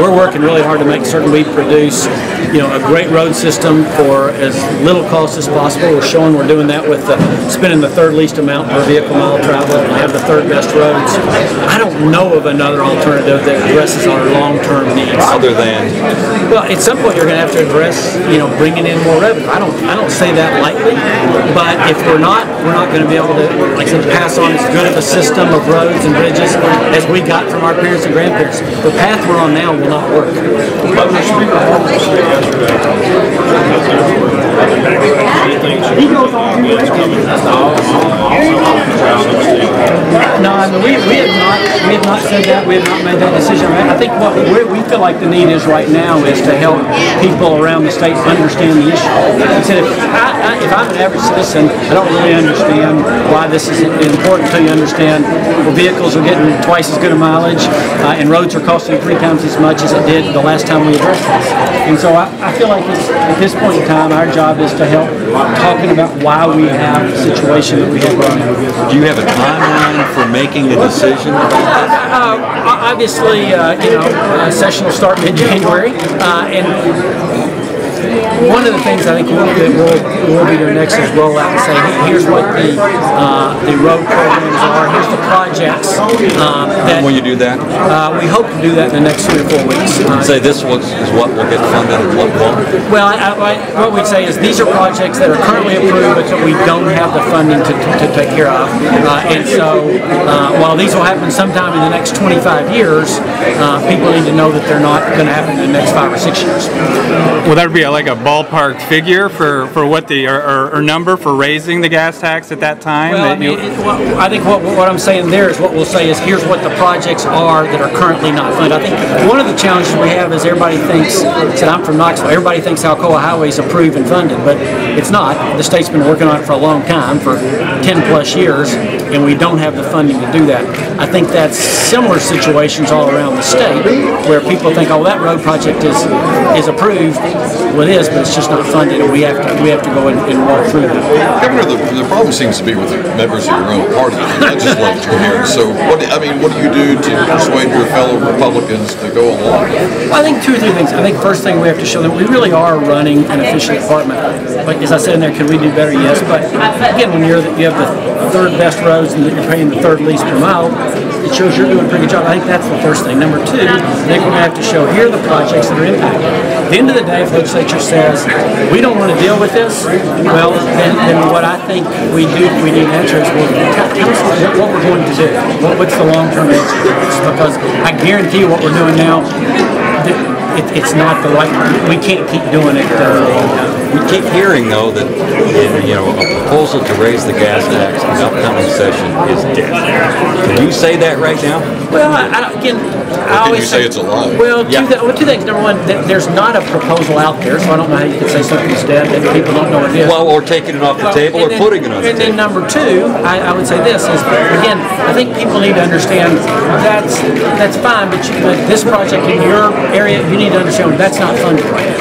We're working really hard to make certain we produce, a great road system for as little cost as possible. We're showing we're doing that with spending the third least amount per vehicle mile traveled and have the third best roads. I don't know of another alternative that addresses our long-term needs. Other than? Well, at some point you're going to have to address, bringing in more revenue. I don't say that lightly, but if we're not going to be able to, like I said, pass on as good of a system of roads and bridges as we got from our parents and grandparents. The path we're on now will not work. No, I mean, we have not said that. We have not made that decision. I think what we feel like the need is right now is to help people around the state understand the issue. Instead, if I'm an average citizen, I don't really understand why this is important until you understand the vehicles are getting twice as good a mileage and roads are costing 3 times as much as it did the last time we addressed this. And so I feel like at this point in time, our job is to help talking about why we have the situation that we have right now. Do you have a timeline for making a decision about that? Obviously, session will start mid-January, and one of the things I think we'll be doing next is roll out and say, here's what the road programs are, here's the projects. Will you do that? We hope to do that in the next 3 or 4 weeks. Say this is what will get funded and what won't? Well, what we'd say is these are projects that are currently approved but that we don't have the funding to take care of. And so while these will happen sometime in the next 25 years, people need to know that they're not going to happen in the next 5 or 6 years. Will that be like a ballpark figure for what the or number for raising the gas tax at that time? Well, I think what I'm saying there is what we'll say is here's what the projects are that are currently not funded. I think one of the challenges we have is everybody thinks, I'm from Knoxville, everybody thinks Alcoa Highway is approved and funded, but it's not. The state's been working on it for a long time, for 10 plus years, and we don't have the funding to do that. I think that's similar situations all around the state where people think, oh, that road project is approved. Well, it is, but it's just not funded, and we have to go and walk through that. Governor, the problem seems to be with the members of your own party, the legislature here. So, what do you do to persuade your fellow Republicans to go along? Well, I think 2 or 3 things. I think first thing we have to show them we really are running an efficient department. Like as I said in there, can we do better? Yes, but again, when you have the third best roads and you're paying the third least per mile, it shows you're doing a pretty good job. I think that's the first thing. Number 2, I think we're going to have to show here are the projects that are impacted. At the end of the day, if the legislature says we don't want to deal with this, well, then what I think we need to answer is, well, tell us what we're going to do. What's the long-term answer to this? Because I guarantee you what we're doing now, it's not the right. We can't keep doing it. We keep hearing, though, that a proposal to raise the gas tax in the upcoming session is dead. Can you say that right now? Well, I always say it's a lie. Well, 2 things. Number 1, there's not a proposal out there, so I don't know how you could say something's dead that people don't know it is. Well, or taking it off the table, or putting it on the table. And then number 2, I would say this is, again, I think people need to understand that's fine, but this project in your area, you need to understand that's not funded right now.